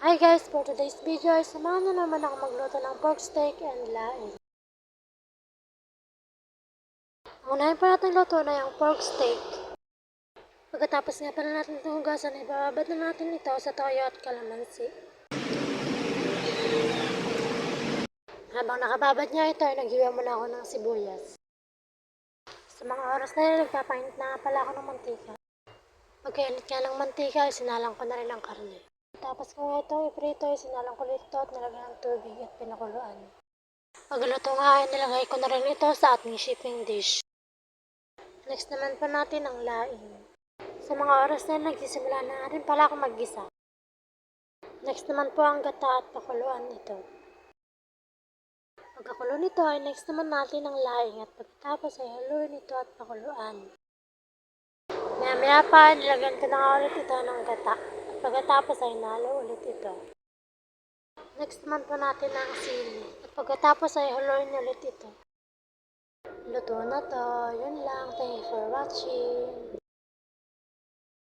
Hi guys! For today's video ay samahan nyo naman ako magluto ng pork steak and laing. Unahin pa natin luto na yung pork steak. Pagkatapos nga pala natin itong hugasan, ibababad na natin ito sa toyo at kalamansi. Habang nakababad nga ito, ay naghiwa muna ako ng sibuyas. Sa mga oras na yun, nagpapainit na nga pala ako ng mantika. Pagkainit nga ng mantika, ay sinalang ko na rin ang karne. Tapos ko nga itong iprito, ay sinalang ko ito at nilagyan ng tubig at pinakuluan. Pagluto nga ay nilagay ko na rin ito sa ating shipping dish. Next naman po natin ang laing. Sa mga oras na nagsisimula na rin pala ako maggisa. Next naman po ang gata at pakuluan nito. Pagkakulo nito ay next naman natin ang laing at pagkatapos ay haluin ito at pakuluan. Maya pa nilagyan ko na nga ulit ito ng gata at pagkatapos ay nalo ulit ito. Next naman po natin ang sili at pagkatapos ay haluin ulit ito. Luto na to. Yun lang. Thank you for watching.